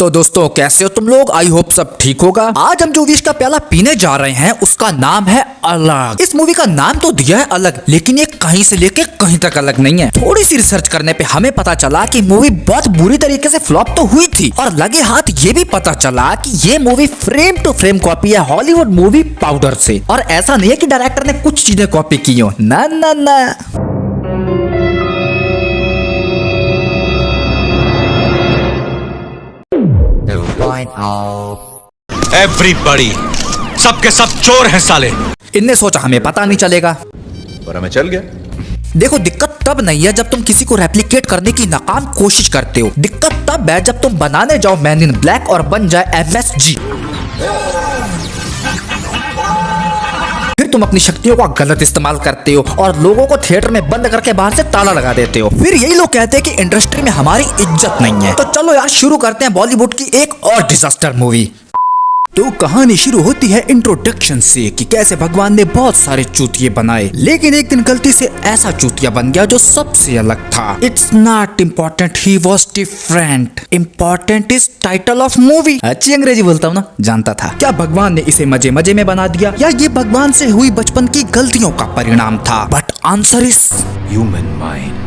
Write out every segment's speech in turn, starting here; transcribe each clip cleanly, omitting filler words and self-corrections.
तो दोस्तों कैसे हो तुम लोग। आई होप सब ठीक होगा। आज हम जो विश का प्याला पीने जा रहे हैं उसका नाम है अलग। इस मूवी का नाम तो दिया है अलग, लेकिन ये कहीं से लेके कहीं तक अलग नहीं है। थोड़ी सी रिसर्च करने पे हमें पता चला कि मूवी बहुत बुरी तरीके से फ्लॉप तो हुई थी, और लगे हाथ ये भी पता चला कि ये movie frame to frame copy है हॉलीवुड मूवी पाउडर से। और ऐसा नहीं है कि डायरेक्टर ने कुछ चीजें कॉपी की हो, ना ना ना। एवरीबॉडी, सबके सब चोर हैं साले। इनने सोचा हमें पता नहीं चलेगा, पर हमें चल गया। देखो दिक्कत तब नहीं है जब तुम किसी को रेप्लिकेट करने की नाकाम कोशिश करते हो, दिक्कत तब है जब तुम बनाने जाओ मैन इन ब्लैक और बन जाए MSG। फिर तुम अपनी शक्तियों का गलत इस्तेमाल करते हो और लोगों को थिएटर में बंद करके बाहर से ताला लगा देते हो। फिर यही लोग कहते हैं कि इंडस्ट्री में हमारी इज्जत नहीं है। तो चलो यार शुरू करते हैं बॉलीवुड की एक और डिजास्टर मूवी। तो कहानी शुरू होती है इंट्रोडक्शन से कि कैसे भगवान ने बहुत सारे चूतिये बनाए, लेकिन एक दिन गलती से ऐसा चूतिया बन गया जो सबसे अलग था। It's not important, he was different, important is title of movie. अच्छी अंग्रेजी बोलता हूँ ना, जानता था। क्या भगवान ने इसे मजे मजे में बना दिया या ये भगवान से हुई बचपन की गलतियों का परिणाम था? But answer is human mind.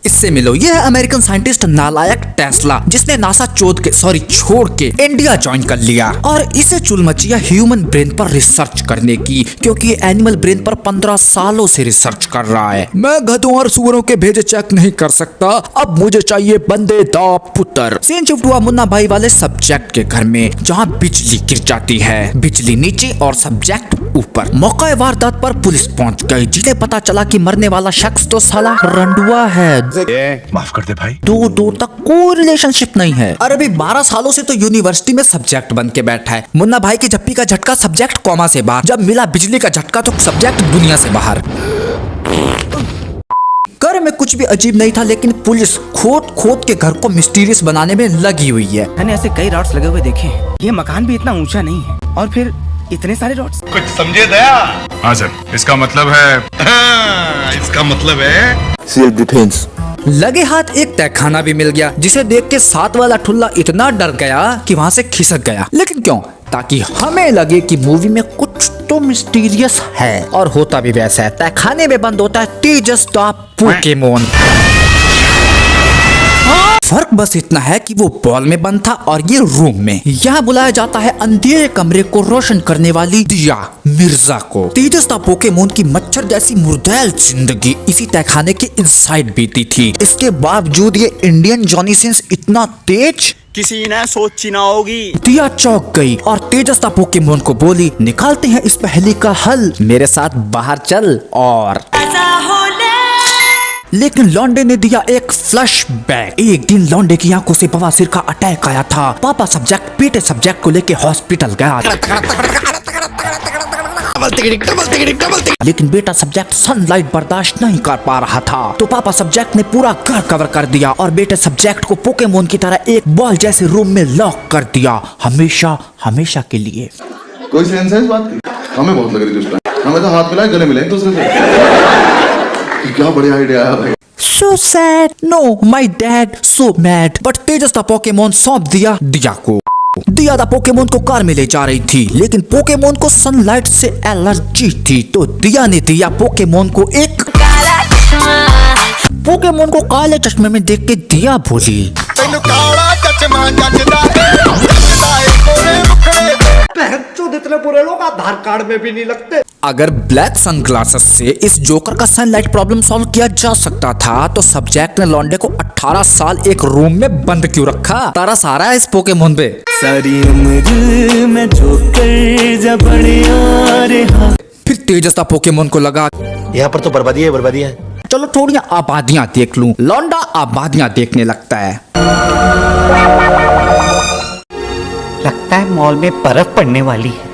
इससे मिलो, यह है अमेरिकन साइंटिस्ट नालायक टेस्ला, जिसने नासा छोड़ के इंडिया ज्वाइन कर लिया और इसे चुल मचिया ह्यूमन ब्रेन पर रिसर्च करने की, क्योंकि एनिमल ब्रेन पर 15 सालों से रिसर्च कर रहा है। मैं गधों और सूअरों के भेजे चेक नहीं कर सकता, अब मुझे चाहिए बंदे दा पुत्र। सीन शिफ्ट हुआ मुन्ना भाई वाले सब्जेक्ट के घर में, जहाँ बिजली गिर जाती है, बिजली नीचे और सब्जेक्ट ऊपर। मौका वारदात पर पुलिस पहुंच गई, जिन्हें पता चला कि मरने वाला शख्स तो साला रंडुआ है। माफ कर दे भाई, दूर तक कोई रिलेशनशिप नहीं है। और अभी 12 सालों से तो यूनिवर्सिटी में सब्जेक्ट बन के बैठा है। मुन्ना भाई की झप्पी का झटका सब्जेक्ट कॉमा से बाहर, जब मिला बिजली का झटका तो सब्जेक्ट दुनिया से बाहर। घर में कुछ भी अजीब नहीं था, लेकिन पुलिस खोद के घर को मिस्टीरियस बनाने में लगी हुई है। मैंने ऐसे कई रॉड्स लगे हुए देखे हैं। ये मकान भी इतना ऊंचा नहीं है, और फिर इतने सारे रॉड्स। कुछ समझे दया? हाँ सर, इसका मतलब है सेल्फ डिफेंस। लगे हाथ एक तहखाना भी मिल गया, जिसे देख के साथ वाला ठुल्ला इतना डर गया कि वहाँ से खिसक गया। लेकिन क्यों? ताकि हमें लगे कि मूवी में कुछ तो मिस्टीरियस है, और होता भी वैसा है। तहखाने में बंद होता है तेजस द पोकेमोन। फर्क बस इतना है कि वो बॉल में बंद था और ये रूम में। यहाँ बुलाया जाता है अंधेरे कमरे को रोशन करने वाली दिया मिर्जा को। तेजस द पोकेमोन की मच्छर जैसी मुर्दैल जिंदगी इसी तहखाने के इनसाइड बीती थी। इसके बावजूद ये इंडियन जॉनी सिंस इतना तेज किसी ने सोची ना होगी। दिया चौंक गई और तेजस द पोकेमोन को बोली, निकालते हैं इस पहेली का हल, मेरे साथ बाहर चल। और लेकिन लौंडे ने दिया एक फ्लैश बैक। एक दिन लौंडे की आंखों से बवासीर का अटैक आया था। पापा सब्जेक्ट बेटे सब्जेक्ट को लेके हॉस्पिटल गया, लेकिन बेटा सब्जेक्ट सनलाइट बर्दाश्त नहीं कर पा रहा था। तो पापा सब्जेक्ट ने पूरा घर कवर कर दिया और बेटे सब्जेक्ट को पोकेमोन की तरह एक बॉल जैसे रूम में लॉक कर दिया, हमेशा हमेशा के लिए। कोई सेंस है इस बात की? हमें बहुत लग रही थी उस टाइम, हमें तो हाथ मिलाए गले मिले एक दूसरे से। क्या बढ़िया आइडिया है भाई। So sad, no, my dad so mad, but Tejas the Pokemon सौंप दिया दिया को। दिया द पोकेमोन को कार में ले जा रही थी, लेकिन पोकेमोन को सनलाइट से एलर्जी थी, तो दिया ने दिया पोकेमोन को एक पोकेमोन को काले चश्मे में देख के दिया बोली, इतने बुरे लोग आधार कार्ड में भी नहीं लगते। अगर ब्लैक सनग्लासेस से इस जोकर का सनलाइट प्रॉब्लम सॉल्व किया जा सकता था, तो सब्जेक्ट ने लौंडे को 18 साल एक रूम में बंद क्यों रखा? तरस आ रहा है इस पोकेमोन पे। सारी उम्र मैं जोकर जब बढ़िया। फिर तेजस द पोकेमोन को लगा, यहाँ पर तो बर्बादी है। चलो थोड़ी आबादियां देख लूं। लौंडा आबादियां देखने लगता है। लगता है मॉल में बर्फ पड़ने वाली है।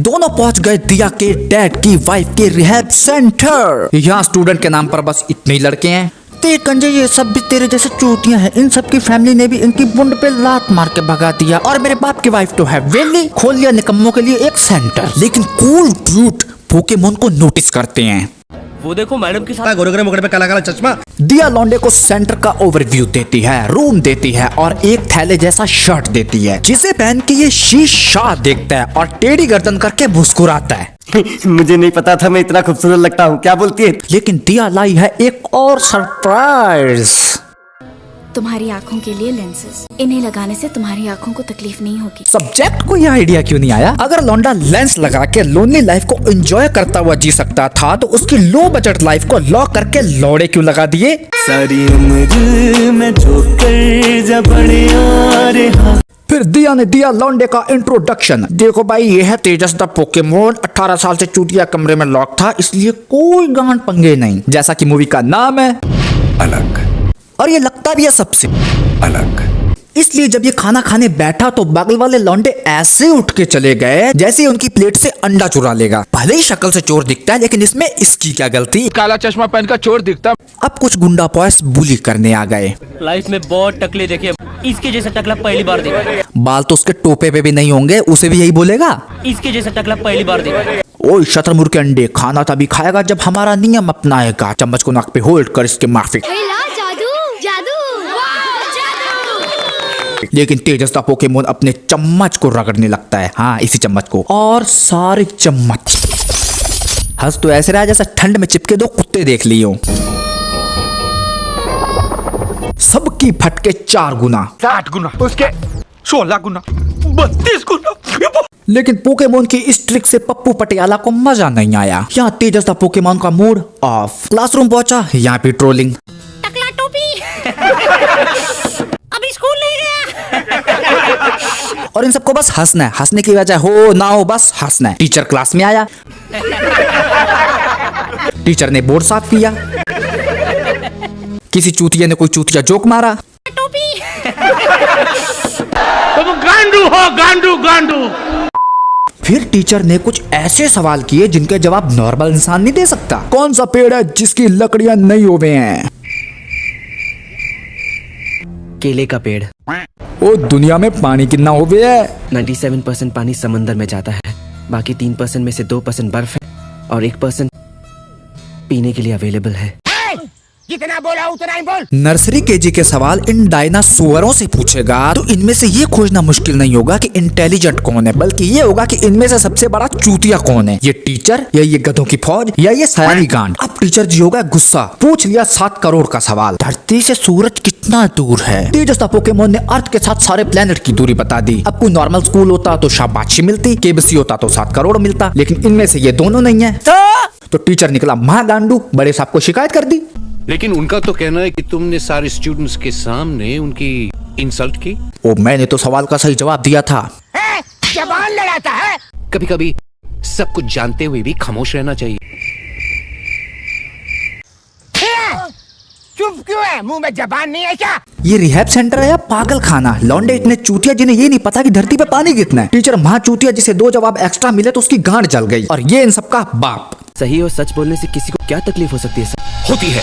दोनों पहुंच गए दिया के डैड की वाइफ के रिहैब सेंटर। यहाँ स्टूडेंट के नाम पर बस इतने ही लड़के हैं। ते कंजे, ये सब भी तेरे जैसे चूतियां हैं। इन सब की फैमिली ने भी इनकी बुंड पे लात मार के भगा दिया, और मेरे बाप की वाइफ तो है वेली। खोल लिया निकम्मों के लिए एक सेंटर। लेकिन कूल ड्यूड पोकेमोन को नोटिस करते हैं। वो देखो मैडम के साथ गोरे गोरे मुकड़े पे काला काला चश्मा। दिया लौंडे को सेंटर का ओवरव्यू देती है, रूम देती है और एक थैले जैसा शर्ट देती है, जिसे पहन के ये शीशा देखता है और टेढ़ी गर्दन करके मुस्कुराता है। मुझे नहीं पता था मैं इतना खूबसूरत लगता हूँ, क्या बोलती है? लेकिन दिया लाई है एक और सरप्राइज। तुम्हारी आंखों के लिए लेंसेज, इन्हें लगाने से तुम्हारी आंखों को तकलीफ नहीं होगी। सब्जेक्ट को यह आइडिया क्यों नहीं आया? अगर लौंडा लेंस लगा के लोनली लाइफ को एंजॉय करता हुआ जी सकता था तो उसकी लो बजट लाइफ को लॉक करके लौड़े क्यों लगा दिए? सारी उम्र में जो कर जा बड़े आ रहा। फिर दिया ने दिया लौंडे का इंट्रोडक्शन। देखो भाई, ये है तेजस द पोकेमोन। 18 साल से चूतिया कमरे में लॉक था, इसलिए कोई गांड पंगे नहीं, जैसा कि मूवी का नाम है अलग और ये लगता भी है सबसे अलग। इसलिए जब ये खाना खाने बैठा तो बगल वाले लौंडे ऐसे उठ के चले गए जैसे उनकी प्लेट से अंडा चुरा लेगा। भले ही शक्ल से चोर दिखता है, लेकिन इसमें इसकी क्या गलती? काला चश्मा पहनकर चोर दिखता। अब कुछ गुंडा बॉयस बुली करने आ गए। लाइफ में बहुत टकले देखे, इसके जैसा टकला पहली बार देखा। बाल तो उसके टोपे पे भी नहीं होंगे, उसे भी यही बोलेगा। इसके जैसा टकला पहली बार देखा। ओए शतरमुर्ग के अंडे, खाना तभी खाएगा जब हमारा नियम अपनाएगा। चम्मच को नाक पे होल्ड कर इसके माफिक। जादू जादू लेकिन तेजस द पोकेमोन अपने चम्मच को रगड़ने लगता है, हाँ इसी चम्मच को, और सारे चम्मच। हंस तो ऐसे रहा जैसा ठंड में चिपके दो कुत्ते देख लिए हो। सबकी फटके 4 गुना, 8 गुना, उसके 16 गुना, 32 गुना। लेकिन पोकेमोन की इस ट्रिक से पप्पू पटियाला को मजा नहीं आया। यहाँ तेजस द पोकेमोन का मूड ऑफ। क्लासरूम पहुंचा, यहाँ पे ट्रोलिंग। टकला टोपी अभी स्कूल नहीं गया। और इन सबको बस हंसना है, हंसने की वजह हो ना हो बस हंसना है। टीचर क्लास में आया, टीचर ने बोर्ड साफ किया, किसी चूतिया ने कोई चूतिया जोक मारा। टोपी तुम गांडू हो, गांडू गांडू। फिर टीचर ने कुछ ऐसे सवाल किए जिनके जवाब नॉर्मल इंसान नहीं दे सकता। कौन सा पेड़ है जिसकी लकड़ियां नहीं उगे हैं? केले का पेड़। ओ दुनिया में पानी कितना उगे है? 97% पानी समंदर में जाता है, बाकी 3% में से 2% बर्फ है और 1% पीने के लिए अवेलेबल है। जितना बोला उतना ही बोल। नर्सरी केजी के सवाल इन डायनासोरों से पूछेगा तो इनमें से ये खोजना मुश्किल नहीं होगा कि इंटेलिजेंट कौन है, बल्कि ये होगा कि इनमें से सबसे बड़ा चूतिया कौन है, ये टीचर या ये गधों की फौज या ये सयानी गांड। अब टीचर जी होगा गुस्सा, पूछ लिया 7 करोड़ का सवाल। धरती से सूरज कितना दूर है? तेजस द पोकेमोन ने अर्थ के साथ सारे प्लेनेट की दूरी बता दी। अब कोई नॉर्मल स्कूल होता तो शाबाशी मिलती, केबीसी होता तो 7 करोड़ मिलता, लेकिन इनमें से ये दोनों नहीं है। तो टीचर निकला महागांडू, बड़े साहब को शिकायत कर दी। लेकिन उनका तो कहना है कि तुमने सारे स्टूडेंट्स के सामने उनकी इंसल्ट की। ओ मैंने तो सवाल का सही जवाब दिया था। जबान लड़ाता है। कभी कभी सब कुछ जानते हुए भी खामोश रहना चाहिए। चुप क्यों है? मुंह में जबान नहीं है क्या? ये रिहैब सेंटर है या पागल खाना? लौंडे इतने चूतिया जिन्हें ये नहीं पता कि धरती पे पानी कितना है। टीचर महा चूतिया जिसे 2 जवाब एक्स्ट्रा मिले तो उसकी गांड जल गई, और ये इन सबका बाप। सही और सच बोलने से किसी को क्या तकलीफ हो सकती है सर? होती है,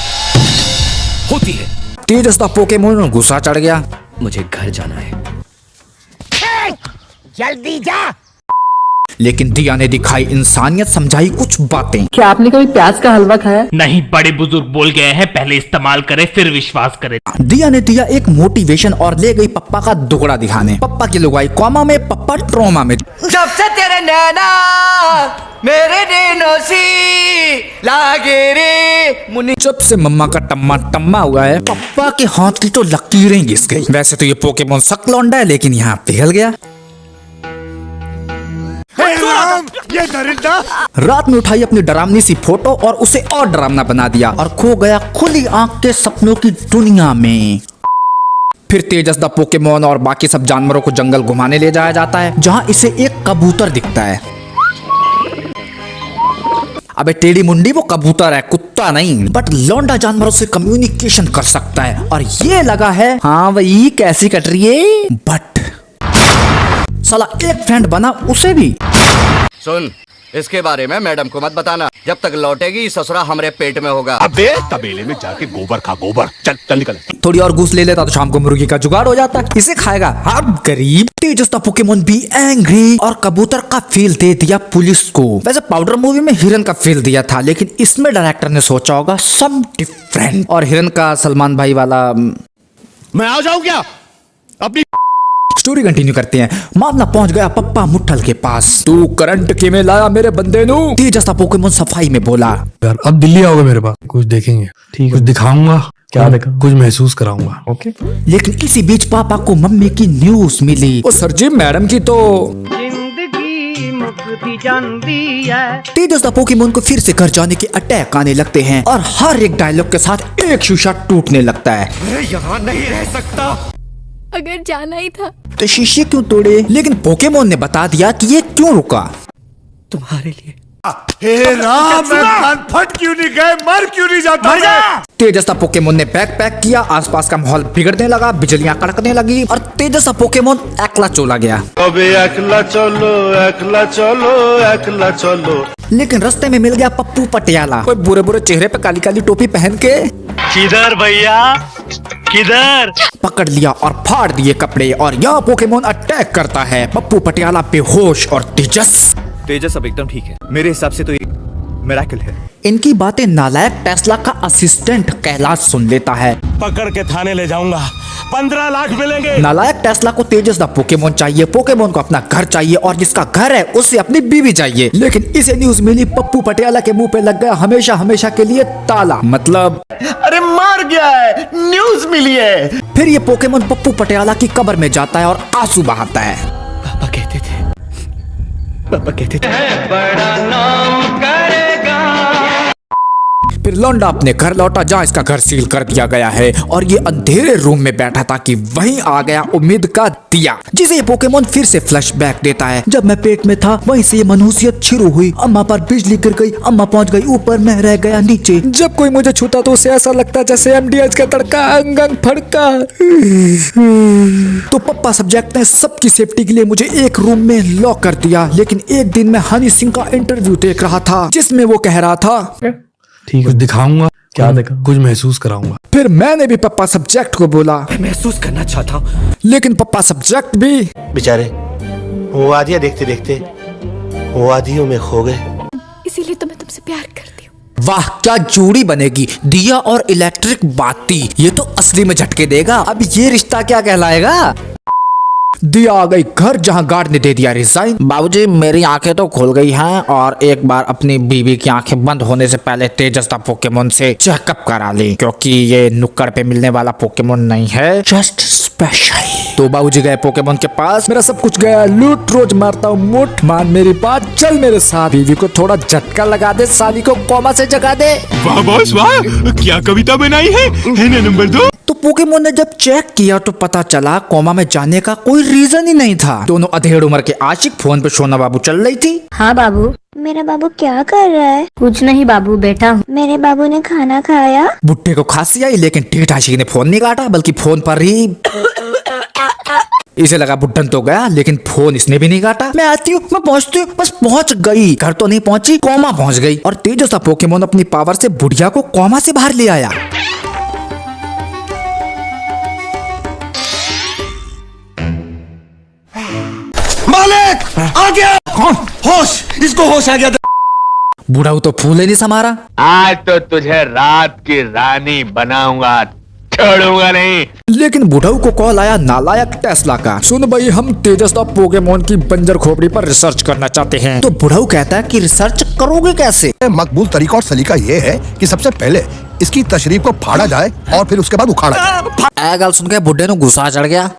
होती है। तेजस द पोकेमोन में गुस्सा चढ़ गया। मुझे घर जाना है। जल्दी जा। लेकिन दिया ने दिखाई इंसानियत, समझाई कुछ बातें। क्या आपने कभी प्याज का हलवा खाया? नहीं, बड़े बुजुर्ग बोल गए हैं पहले इस्तेमाल करे फिर विश्वास करे। दिया ने दिया एक मोटिवेशन और ले गई पप्पा का दुगड़ा दिखाने। पप्पा की लुगाई कॉमा में, पप्पा ट्रोमा में। जब से तेरे नैना मेरे दिनों सी लागे रे मुनि। जब से मम्मा का टम्मा टम्मा हुआ है, पप्पा के हाथ की तो लकीरें घिस गई। वैसे तो ये पोकेमोन सक लौंडा है, लेकिन यहाँ पिघल गया। ये दरिंदा। रात में उठाई अपनी डरावनी सी फोटो और उसे और डरावना बना दिया और खो गया खुली आंख के सपनों की दुनिया में। फिर तेजस द पोकेमोन और बाकी सब जानवरों को जंगल घुमाने ले जाया जाता है, जहां इसे एक कबूतर दिखता है। अबे टेढ़ी मुंडी, वो कबूतर है, कुत्ता नहीं। बट लौंडा जानवरों से कम्युनिकेशन कर सकता है और ये लगा है हाँ वही कैसी कट रही है। बट साला एक फ्रेंड बना उसे भी। सुन, इसके बारे में मैडम को मत बताना। जब तक लौटेगी ससुरा हमारे पेट में होगा। अबे तबेले में जाके गोबर खा गोबर। चल चल निकल। थोड़ी और घूस ले लेता तो शाम को मुर्गी का जुगाड़ हो जाता। इसे खाएगा हाँ गरीब। तेजस द पोकेमोन भी एंग्री और कबूतर का फील दे दिया पुलिस को। वैसे पाउडर मूवी में हिरन का फील दिया था, लेकिन इसमें डायरेक्टर ने सोचा होगा सम डिफरेंट। और हिरन का सलमान भाई वाला। मैं आ जाऊं क्या? अपनी स्टोरी कंटिन्यू करते हैं। मामला पहुंच गया पप्पा मुट्ठल के पास। तू करंट किमें लाया मेरे बंदे नु? तेजस द पोकेमोन सफाई में बोला। यार अब दिल्ली आओगे मेरे पास, कुछ देखेंगे, ठीक कुछ दिखाऊंगा। क्या देखा? कुछ महसूस कराऊंगा। ओके। लेकिन इसी बीच पापा को मम्मी की न्यूज मिली। ओ सर जी मैडम की तो जिंदगी मुक्ति जानती है। तेजस द पोकेमोन को फिर से घर जाने के अटैक आने लगते हैं और हर एक डायलॉग के साथ एक शीशा टूटने लगता है। यहाँ नहीं रह सकता। अगर जाना ही था तो शीशे क्यों तोड़े? लेकिन पोकेमोन ने बता दिया कि ये क्यों रुका। तुम्हारे लिए। हे राम, मैं कान फट क्यों नहीं गए, मर क्यों नहीं जाता मैं? तेजस द पोकेमोन ने बैग पैक किया। आसपास का माहौल बिगड़ने लगा, बिजलियां कड़कने लगी और तेजस द पोकेमोन अकेला चला गया। अबे अकेला चलो, अकेला चलो, अकेला चलो। लेकिन रास्ते में मिल गया पप्पू पटियाला, कोई बुरे बुरे चेहरे पे काली काली टोपी पहन के। किधर भैया किधर? पकड़ लिया और फाड़ दिए कपड़े और यहाँ पोकेमोन अटैक करता है। पप्पू पटियाला बेहोश और तेजस अब एकदम ठीक है। मेरे हिसाब से तो ये मिरेकल है। इनकी बातें नालायक टेस्ला का असिस्टेंट कैलाश सुन लेता है। पकड़ के थाने ले जाऊंगा, 15 लाख मिलेंगे। नालायक टेस्ला को तेजस द पोकेमोन चाहिए, पोकेमोन को अपना घर चाहिए और जिसका घर है उससे अपनी बीवी चाहिए। लेकिन इसे न्यूज मिली, पप्पू पटियाला के मुंह पे लग गया हमेशा हमेशा के लिए ताला। मतलब अरे मार गया है, न्यूज मिली है। फिर ये पोकेमोन पप्पू पटियाला की कब्र में जाता है और आंसू बहाता है। पापा कहते थे बड़ा नाम करेगा। फिर लौंडा अपने घर लौटा जहाँ इसका घर सील कर दिया गया है और ये अंधेरे रूम में बैठा था कि वहीं आ गया उम्मीद का दिया, जिसे ये पोकेमोन फिर से फ्लैशबैक देता है। जब मैं पेट में था वहीं से ये मनहूसियत शुरू हुई। अम्मा पर बिजली गिर गई, अम्मा पहुंच गई ऊपर, मैं रह गया नीचे। जब कोई मुझे छूता तो उसे ऐसा लगता जैसे एमडीएच का तड़का अंग अंग फड़का। तो पप्पा सब्जेक्ट ने सबकी सेफ्टी के लिए मुझे एक रूम में लॉक कर दिया। लेकिन एक दिन मैं हनी सिंह का इंटरव्यू देख रहा था जिसमें वो कह रहा था ठीक कुछ दिखाऊंगा। क्या देखा? कुछ महसूस कराऊंगा। फिर मैंने भी पप्पा सब्जेक्ट को बोला मैं महसूस करना चाहता हूँ। लेकिन पप्पा सब्जेक्ट भी बेचारे वो आदिया देखते देखते वो आदियों में खो गए। इसीलिए तो मैं तुमसे प्यार करती हूँ। वाह क्या जोड़ी बनेगी, दिया और इलेक्ट्रिक बाती। ये तो असली में झटके देगा। अब ये रिश्ता क्या कहलाएगा। दिया आ गई घर जहां गार्ड ने दे दिया रिजाइन। बाबूजी मेरी आंखें तो खुल गई हैं और एक बार अपनी बीवी की आंखें बंद होने से पहले तेजस द पोकेमोन से चेकअप करा ली, क्योंकि ये नुक्कड़ पे मिलने वाला पोकेमोन नहीं है, जस्ट स्पेशल। तो बाबूजी गए पोकेमोन के पास। मेरा सब कुछ गया लूट, रोज मारता हूँ मुठ, मान मेरी बात चल मेरे साथ। बीवी को थोड़ा झटका लगा दे, साली को कोमा से जगा दे। वाह बॉस वाह, क्या कविता बनाई है ना नंबर 2। तो पोकेमोन ने जब चेक किया तो पता चला कोमा में जाने का कोई रीजन ही नहीं था। दोनों अधेड़ उम्र के आशिक फोन पे सोना बाबू चल रही थी। हाँ बाबू। मेरा बाबू क्या कर रहा है? कुछ नहीं बाबू बैठा हूँ। मेरे बाबू ने खाना खाया? बुट्टे को खांसी आई लेकिन टीट आशिक ने फोन नहीं काटा, बल्कि फोन पर ही इसे लगा बुड्ढन तो गया, लेकिन फोन इसने भी नहीं काटा। मैं आती हूँ, मैं पहुँचती हूँ। बस पहुँच गई, घर तो नहीं पहुँची, कोमा पहुँच गई। और तेजस द पोकेमोन अपनी पावर से बुढ़िया को कोमा से बाहर ले आया। मालिक आ गया। कौन? होश, इसको होश आ गया। बूढ़ा तो फूले नहीं समारा। आज तो तुझे रात की रानी बनाऊंगा, छोड़ूंगा नहीं। लेकिन बुढ़ऊ को कॉल आया नालायक टेस्ला का। सुन भाई, हम तेजस द पोकेमोन की बंजर खोपड़ी पर रिसर्च करना चाहते हैं। तो बुढ़ऊ कहता है कि रिसर्च करोगे कैसे? मकबूल तरीका और सलीका ये है कि सबसे पहले इसकी तशरीफ को फाड़ा जाए और फिर उसके बाद उखाड़ा जाए। गल सुन के बुढ़े ने गुस्सा चढ़ गया।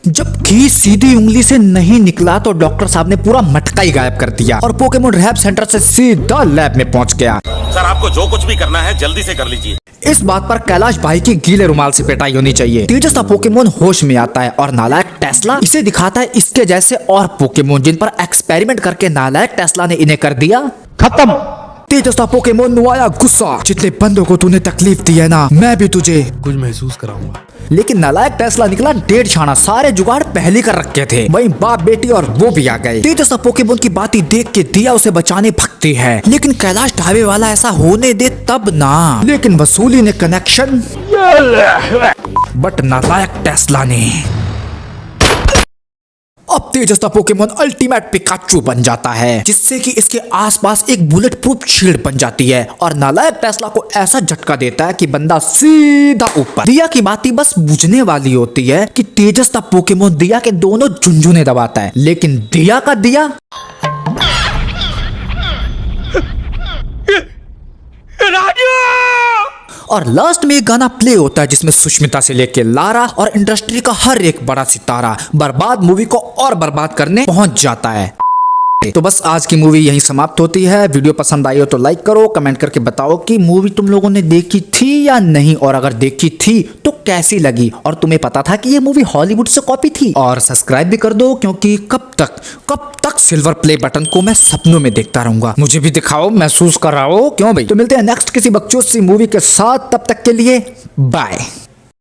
जब घी सीधी उंगली से नहीं निकला तो डॉक्टर साहब ने पूरा मटका ही गायब कर दिया और पोकेमोन रिहैब सेंटर से सीधा लैब में पहुंच गया। सर आपको जो कुछ भी करना है जल्दी से कर लीजिए। इस बात पर कैलाश भाई की गीले रुमाल से पिटाई होनी चाहिए। तेजस द पोकेमोन होश में आता है और नालायक टेस्ला इसे दिखाता है इसके जैसे और पोकेमोन जिन पर एक्सपेरिमेंट करके नालायक टेस्ला ने इन्हें कर दिया खत्म। तेजस्ता पोकेमोन नु आया गुस्सा, जितने बंदों को तूने तकलीफ दी है ना, मैं भी तुझे कुछ महसूस कराऊंगा। लेकिन नालायक टेस्ला निकला 1.5 छाना, सारे जुगाड़ पहले कर रखे थे। वहीं बाप बेटी और वो भी आ गए। तेजस्ता पोकेमोन की बातें देख के दिया उसे बचाने भगती है, लेकिन कैलाश ढाबे वाला ऐसा होने दे तब ना। लेकिन वसूली ने कनेक्शन, बट नालायक टेस्ला ने। अब तेजस्ता पोकेमोन अल्टीमेट पिकाचू बन जाता है, जिससे कि इसके आसपास एक बुलेट प्रूफ शील्ड बन जाती है और नालायक टेस्ला को ऐसा झटका देता है कि बंदा सीधा ऊपर। दिया की बात ही बस बुझने वाली होती है कि तेजस्ता पोकेमोन दिया के दोनों झुंझुने दबाता है, लेकिन दिया का दिया और लास्ट में एक गाना प्ले होता है जिसमें सुष्मिता से लेके लारा और इंडस्ट्री का हर एक बड़ा सितारा बर्बाद मूवी को और बर्बाद करने पहुंच जाता है। तो बस आज की मूवी यहीं समाप्त होती है। वीडियो पसंद आई हो तो लाइक करो, कमेंट करके बताओ कि मूवी तुम लोगों ने देखी थी या नहीं, और अगर देखी थी तो कैसी लगी, और तुम्हें पता था कि ये मूवी हॉलीवुड से कॉपी थी। और सब्सक्राइब भी कर दो, क्योंकि कब तक सिल्वर प्ले बटन को मैं सपनों में देखता रहूंगा। मुझे भी दिखाओ, महसूस कराओ, क्यों भाई। तो मिलते हैं नेक्स्ट किसी बकचोद सी मूवी के साथ, तब तक के लिए बाय।